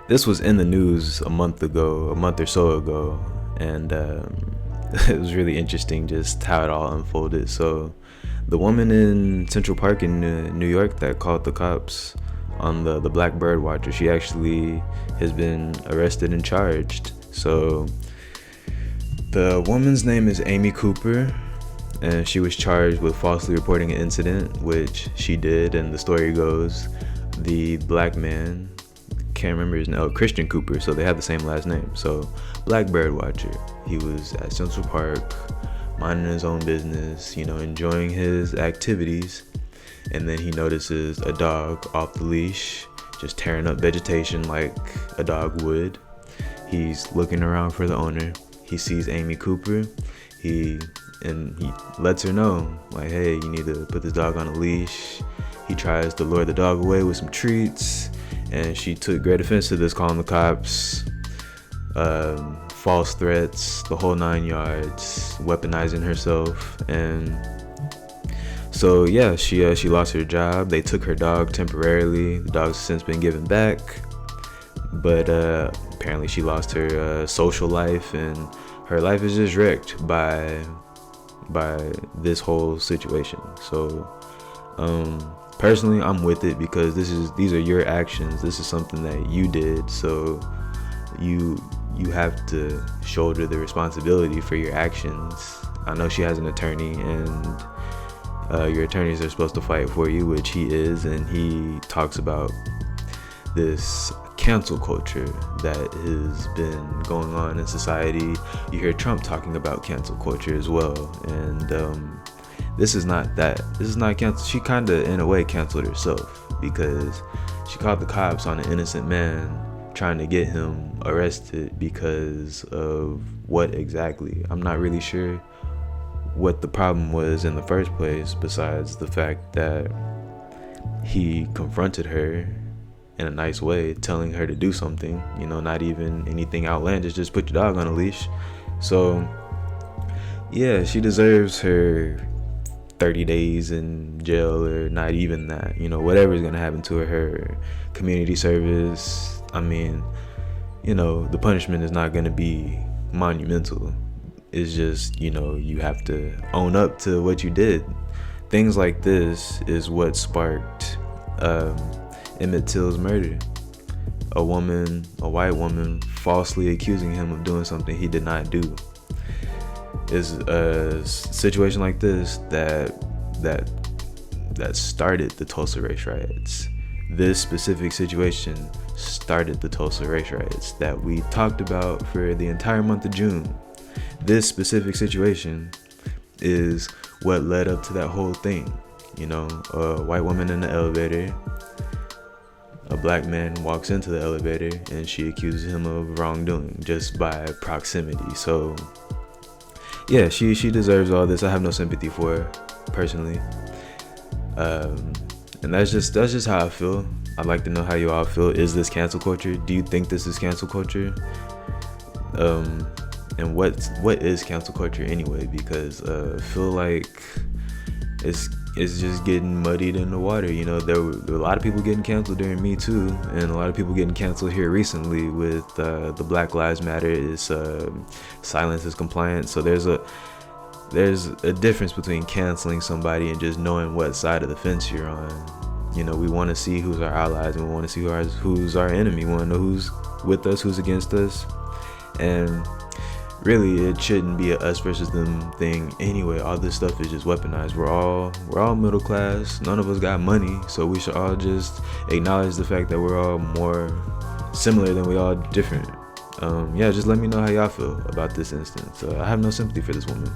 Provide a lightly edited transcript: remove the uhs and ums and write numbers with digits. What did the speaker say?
This was in the news a month or so ago, and it was really interesting just how it all unfolded. So, the woman in Central Park in New York that called the cops on the black birdwatcher, she actually has been arrested and charged. So, the woman's name is Amy Cooper, and she was charged with falsely reporting an incident, which she did. And the story goes, the black man, can't remember his name, Christian Cooper, so they have the same last name. So black birdwatcher, he was at Central Park minding his own business, enjoying his activities, and then he notices a dog off the leash just tearing up vegetation like a dog would. He's looking around for the owner. He sees Amy Cooper. He lets her know, like, hey, you need to put this dog on a leash. He tries to lure the dog away with some treats, and she took great offense to this, calling the cops, false threats, the whole 9 yards, weaponizing herself. And so yeah, she lost her job. They took her dog temporarily. The dog's since been given back, but apparently she lost her social life, and her life is just wrecked by this whole situation. So personally, I'm with it, because these are your actions. This is something that you did, so you have to shoulder the responsibility for your actions. I know she has an attorney, and your attorneys are supposed to fight for you, which he is, and he talks about this cancel culture that has been going on in society. You hear Trump talking about cancel culture as well, and this is not cancel. She kind of, in a way, canceled herself, because she called the cops on an innocent man, trying to get him arrested because of what exactly? I'm not really sure what the problem was in the first place, besides the fact that he confronted her in a nice way, telling her to do something, not even anything outlandish, just put your dog on a leash. So yeah, she deserves her 30 days in jail, or not even that, whatever is going to happen to her community service. I mean, the punishment is not going to be monumental. It's just, you have to own up to what you did. Things like this is what sparked Emmett Till's murder. A white woman, falsely accusing him of doing something he did not do. Is a situation like this that started the Tulsa race riots. This specific situation started the Tulsa race riots that we talked about for the entire month of June. This specific situation is what led up to that whole thing. A white woman in the elevator, a black man walks into the elevator, and she accuses him of wrongdoing just by proximity. So yeah, she deserves all this. I have no sympathy for her, personally. And that's just how I feel. I'd like to know how you all feel. Is this cancel culture? Do you think this is cancel culture? And what is cancel culture anyway? Because I feel like it's just getting muddied in the water. There were a lot of people getting canceled during Me Too, and a lot of people getting canceled here recently with the Black Lives Matter is silence is compliance. So there's a difference between canceling somebody and just knowing what side of the fence you're on. We want to see who's our allies, and we want to see who's our enemy. We want to know who's with us, who's against us, and really, it shouldn't be a us versus them thing anyway. All this stuff is just weaponized. We're all middle class. None of us got money, so we should all just acknowledge the fact that we're all more similar than we all different. Just let me know how y'all feel about this instance. I have no sympathy for this woman.